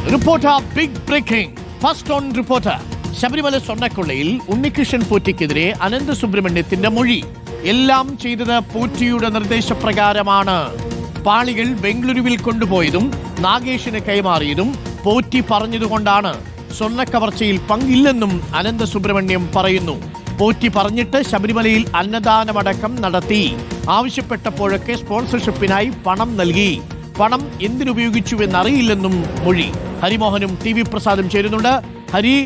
Reporter big breaking first on reporter. Sabarimala സ്വർണ്ണക്കൊള്ളയിൽ ഉണ്ണികൃഷ്ണൻ പോറ്റിക്കെതിരെ അനന്ത സുബ്രഹ്മണ്യത്തിന്റെ മൊഴി. എല്ലാം ചെയ്തത് പോറ്റിയുടെ നിർദ്ദേശപ്രകാരമാണ്. പാളികൾ ബംഗളൂരുവിൽ കൊണ്ടുപോയതും നാഗേഷിന് കൈമാറിയതും പോറ്റി പറഞ്ഞതുകൊണ്ടാണ്. സ്വർണ്ണക്കവർച്ചയിൽ പങ്കില്ലെന്നും അനന്ത സുബ്രഹ്മണ്യം പറയുന്നു. പോറ്റി പറഞ്ഞിട്ട് ശബരിമലയിൽ അന്നദാനമടക്കം നടത്തി. ആവശ്യപ്പെട്ടപ്പോഴൊക്കെ സ്പോൺസർഷിപ്പിനായി പണം നൽകി. പണം എന്തിനുപയോഗിച്ചുവെന്നറിയില്ലെന്നും മൊഴി. ഹരിമോഹനും ടി വി പ്രസാദും ചേരുന്നുണ്ട്. ഹരി,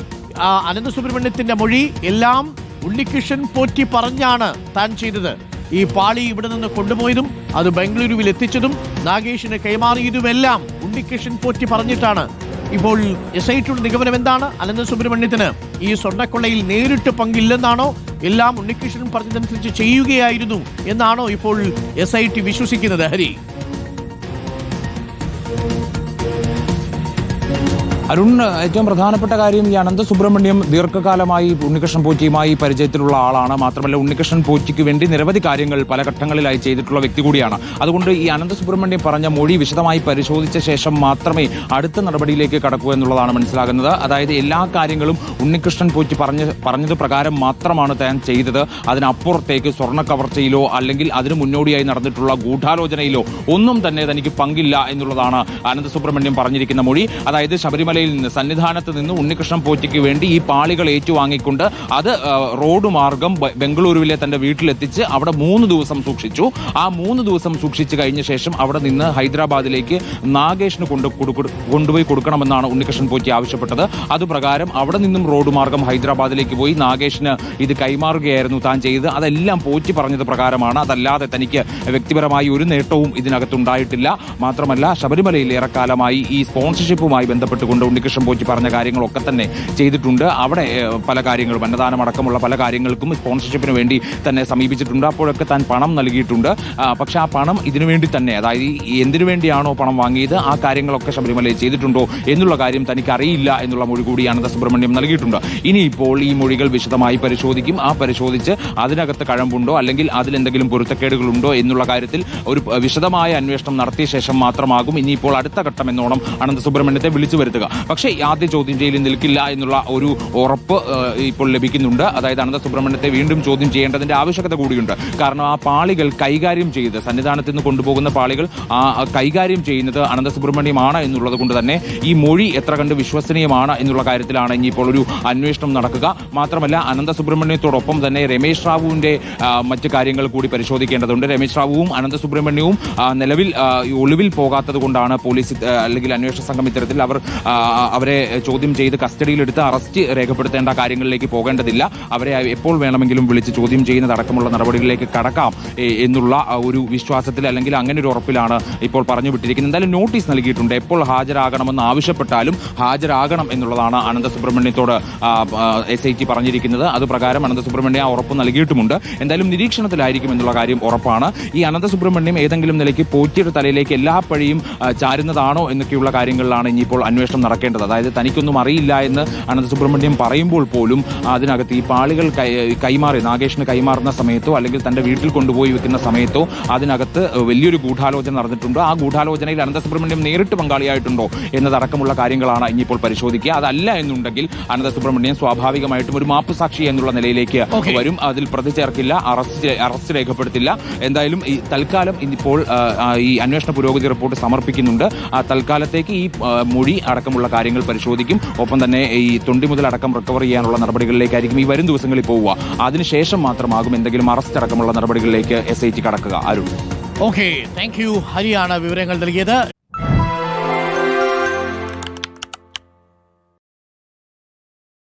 അനന്ത സുബ്രഹ്മണ്യത്തിന്റെ മൊഴി എല്ലാം ഉണ്ണികൃഷ്ണൻ പോറ്റി പറഞ്ഞാണ് താൻ ചെയ്തത്. ഈ പാളി ഇവിടെ നിന്ന് കൊണ്ടുപോയതും അത് ബംഗളൂരുവിൽ എത്തിച്ചതും നാഗേഷിന് കൈമാറിയതുമെല്ലാം ഉണ്ണികൃഷ്ണൻ പോറ്റി പറഞ്ഞിട്ടാണ്. ഇപ്പോൾ SITയുടെ നിഗമനം എന്താണ്? അനന്ത സുബ്രഹ്മണ്യത്തിന് ഈ സ്വർണ്ണക്കൊള്ളയിൽ നേരിട്ട് പങ്കില്ലെന്നാണോ, എല്ലാം ഉണ്ണികൃഷ്ണൻ പറഞ്ഞതനുസരിച്ച് ചെയ്യുകയായിരുന്നു എന്നാണോ ഇപ്പോൾ SIT വിശ്വസിക്കുന്നത്? ഹരി, അരുൺ, ഏറ്റവും പ്രധാനപ്പെട്ട കാര്യം ഈ അനന്ത സുബ്രഹ്മണ്യം ദീർഘകാലമായി ഉണ്ണികൃഷ്ണൻ പോറ്റിയുമായി പരിചയത്തിലുള്ള ആളാണ്. മാത്രമല്ല ഉണ്ണികൃഷ്ണൻ പോറ്റിക്ക് വേണ്ടി നിരവധി കാര്യങ്ങൾ പല ഘട്ടങ്ങളിലായി ചെയ്തിട്ടുള്ള വ്യക്തി കൂടിയാണ്. അതുകൊണ്ട് ഈ അനന്ത സുബ്രഹ്മണ്യം പറഞ്ഞ മൊഴി വിശദമായി പരിശോധിച്ച ശേഷം മാത്രമേ അടുത്ത നടപടിയിലേക്ക് കടക്കൂ എന്നുള്ളതാണ് മനസ്സിലാകുന്നത്. അതായത് എല്ലാ കാര്യങ്ങളും ഉണ്ണികൃഷ്ണൻ പോറ്റി പറഞ്ഞത് പ്രകാരം മാത്രമാണ് താൻ ചെയ്തത്. അതിനപ്പുറത്തേക്ക് സ്വർണ്ണ കവർച്ചയിലോ അല്ലെങ്കിൽ അതിനു മുന്നോടിയായി നടന്നിട്ടുള്ള ഗൂഢാലോചനയിലോ ഒന്നും തന്നെ തനിക്ക് പങ്കില്ല എന്നുള്ളതാണ് അനന്ത സുബ്രഹ്മണ്യം പറഞ്ഞിരിക്കുന്ന മൊഴി. അതായത് ശബരിമലയിൽ സന്നിധാനത്ത് നിന്ന് ഉണ്ണികൃഷ്ണൻ പോറ്റിക്ക് വേണ്ടി ഈ പാളികൾ ഏറ്റുവാങ്ങിക്കൊണ്ട് അത് റോഡ് മാർഗം ബംഗളൂരുവിലെ തന്റെ വീട്ടിലെത്തിച്ച് അവിടെ 3 ദിവസം സൂക്ഷിച്ചു. ആ 3 ദിവസം സൂക്ഷിച്ചു കഴിഞ്ഞ ശേഷം അവിടെ നിന്ന് ഹൈദരാബാദിലേക്ക് നാഗേഷിന് കൊണ്ടുപോയി കൊടുക്കണമെന്നാണ് ഉണ്ണികൃഷ്ണൻ പോറ്റി ആവശ്യപ്പെട്ടത്. അതുപ്രകാരം അവിടെ നിന്നും റോഡ് മാർഗം ഹൈദരാബാദിലേക്ക് പോയി നാഗേഷിന് ഇത് കൈമാറുകയായിരുന്നു താൻ ചെയ്തത്. അതെല്ലാം പോറ്റി പറഞ്ഞത് പ്രകാരമാണ്. അതല്ലാതെ തനിക്ക് വ്യക്തിപരമായി ഒരു നേട്ടവും ഇതിനകത്തുണ്ടായിട്ടില്ല. മാത്രമല്ല ശബരിമലയിൽ ഏറെക്കാലമായി ഈ സ്പോൺസർഷിപ്പുമായി ബന്ധപ്പെട്ടുകൊണ്ട് ഉണ്ണികൃഷ്ണൻ പോറ്റി പറഞ്ഞ കാര്യങ്ങളൊക്കെ തന്നെ ചെയ്തിട്ടുണ്ട്. അവിടെ പല കാര്യങ്ങളും അന്നദാനം അടക്കമുള്ള പല കാര്യങ്ങൾക്കും സ്പോൺസർഷിപ്പിന് വേണ്ടി തന്നെ സമീപിച്ചിട്ടുണ്ട്. അപ്പോഴൊക്കെ താൻ പണം നൽകിയിട്ടുണ്ട്. പക്ഷെ ആ പണം ഇതിനുവേണ്ടി തന്നെ, അതായത് എന്തിനു വേണ്ടിയാണോ പണം വാങ്ങിയത് ആ കാര്യങ്ങളൊക്കെ ശബരിമലയിൽ ചെയ്തിട്ടുണ്ടോ എന്നുള്ള കാര്യം തനിക്ക് അറിയില്ല എന്നുള്ള മൊഴി കൂടി അനന്ത സുബ്രഹ്മണ്യം നൽകിയിട്ടുണ്ട്. ഇനിയിപ്പോൾ ഈ മൊഴികൾ വിശദമായി പരിശോധിക്കും. ആ പരിശോധിച്ച് അതിനകത്ത് കഴമ്പുണ്ടോ അല്ലെങ്കിൽ അതിലെന്തെങ്കിലും പൊരുത്തക്കേടുകളുണ്ടോ എന്നുള്ള കാര്യത്തിൽ ഒരു വിശദമായ അന്വേഷണം നടത്തിയ ശേഷം മാത്രമാകും ഇനിയിപ്പോൾ അടുത്ത ഘട്ടം എന്നോണം അനന്ത സുബ്രഹ്മണ്യത്തെ വിളിച്ചു വരുത്തുക. പക്ഷേ ആദ്യ ചോദ്യം ചെയ്യലിൽ നിൽക്കില്ല എന്നുള്ള ഒരു ഉറപ്പ് ഇപ്പോൾ ലഭിക്കുന്നുണ്ട്. അതായത് അനന്ത സുബ്രഹ്മണ്യത്തെ വീണ്ടും ചോദ്യം ചെയ്യേണ്ടതിന്റെ ആവശ്യകത കൂടിയുണ്ട്. കാരണം ആ പാളികൾ കൈകാര്യം ചെയ്ത് സന്നിധാനത്ത് നിന്ന് കൊണ്ടുപോകുന്ന പാളികൾ കൈകാര്യം ചെയ്യുന്നത് അനന്ത സുബ്രഹ്മണ്യമാണ് എന്നുള്ളത് കൊണ്ട് തന്നെ ഈ മൊഴി എത്ര കണ്ട് വിശ്വസനീയമാണ് എന്നുള്ള കാര്യത്തിലാണ് ഇനിയിപ്പോൾ ഒരു അന്വേഷണം നടക്കുക. മാത്രമല്ല അനന്ത സുബ്രഹ്മണ്യത്തോടൊപ്പം തന്നെ രമേശ് റാവുവിന്റെ മറ്റു കാര്യങ്ങൾ കൂടി പരിശോധിക്കേണ്ടതുണ്ട്. രമേശ് റാവുവും അനന്ത സുബ്രഹ്മണ്യവും നിലവിൽ ഒളിവിൽ പോകാത്തത് കൊണ്ടാണ് പോലീസ് അല്ലെങ്കിൽ അന്വേഷണ സംഘം ഇത്തരത്തിൽ അവരെ ചോദ്യം ചെയ്ത് കസ്റ്റഡിയിലെടുത്ത് അറസ്റ്റ് രേഖപ്പെടുത്തേണ്ട കാര്യങ്ങളിലേക്ക് പോകേണ്ടതില്ല. അവരെ എപ്പോൾ വേണമെങ്കിലും വിളിച്ച് ചോദ്യം ചെയ്യുന്നതടക്കമുള്ള നടപടികളിലേക്ക് കടക്കാം എന്നുള്ള ഒരു വിശ്വാസത്തിൽ അല്ലെങ്കിൽ അങ്ങനെ ഒരു ഉറപ്പിലാണ് ഇപ്പോൾ പറഞ്ഞു വിട്ടിരിക്കുന്നത്. എന്തായാലും നോട്ടീസ് നൽകിയിട്ടുണ്ട്. എപ്പോൾ ഹാജരാകണമെന്ന് ആവശ്യപ്പെട്ടാലും ഹാജരാകണം എന്നുള്ളതാണ് അനന്ത സുബ്രഹ്മണ്യത്തോട് SIT പറഞ്ഞിരിക്കുന്നത്. അതുപ്രകാരം അനന്ത സുബ്രഹ്മണ്യം ആ ഉറപ്പ് നൽകിയിട്ടുമുണ്ട്. എന്തായാലും നിരീക്ഷണത്തിലായിരിക്കും എന്നുള്ള കാര്യം ഉറപ്പാണ്. ഈ അനന്ത സുബ്രഹ്മണ്യം ഏതെങ്കിലും നിലയ്ക്ക് പോറ്റിയുടെ തലയിലേക്ക് എല്ലാ പഴിയും ചാരുന്നതാണോ എന്നൊക്കെയുള്ള കാര്യങ്ങളിലാണ് ഇനിയിപ്പോൾ അന്വേഷണം നടക്കേണ്ടത്. അതായത് തനിക്കൊന്നും അറിയില്ല എന്ന് അനന്ത സുബ്രഹ്മണ്യം പറയുമ്പോൾ പോലും അതിനകത്ത് ഈ പാളികൾ കൈമാറി നാഗേഷിന് കൈമാറുന്ന സമയത്തോ അല്ലെങ്കിൽ തന്റെ വീട്ടിൽ കൊണ്ടുപോയി വെക്കുന്ന സമയത്തോ അതിനകത്ത് വലിയൊരു ഗൂഢാലോചന നടന്നിട്ടുണ്ടോ, ആ ഗൂഢാലോചനയിൽ അനന്ത സുബ്രഹ്മണ്യം നേരിട്ട് പങ്കാളിയായിട്ടുണ്ടോ എന്നതടക്കമുള്ള കാര്യങ്ങളാണ് ഇനിയിപ്പോൾ പരിശോധിക്കുക. അതല്ല എന്നുണ്ടെങ്കിൽ അനന്ത സുബ്രഹ്മണ്യം സ്വാഭാവികമായിട്ടും ഒരു മാപ്പ് സാക്ഷി എന്നുള്ള നിലയിലേക്ക് വരും. അതിൽ പ്രതി ചേർക്കില്ല, അറസ്റ്റ് രേഖപ്പെടുത്തില്ല. എന്തായാലും ഈ തൽക്കാലം ഇന്നിപ്പോൾ ഈ അന്വേഷണ പുരോഗതി റിപ്പോർട്ട് സമർപ്പിക്കുന്നുണ്ട്. ആ തൽക്കാലത്തേക്ക് ഈ മൊഴി അടക്കമുള്ള കാര്യങ്ങൾ പരിശോധിക്കും. ഒപ്പം തന്നെ ഈ തൊണ്ടി മുതലടക്കം റിക്കവർ ചെയ്യാനുള്ള നടപടികളിലേക്കായിരിക്കും ഈ വരും ദിവസങ്ങളിൽ പോവുക. അതിനുശേഷം മാത്രമാകും എന്തെങ്കിലും അറസ്റ്റ് അടക്കമുള്ള നടപടികളിലേക്ക് SIT കടക്കുക. Arun, okay, thank you. ഹരിയാണ് വിവരങ്ങൾ നൽകിയത്.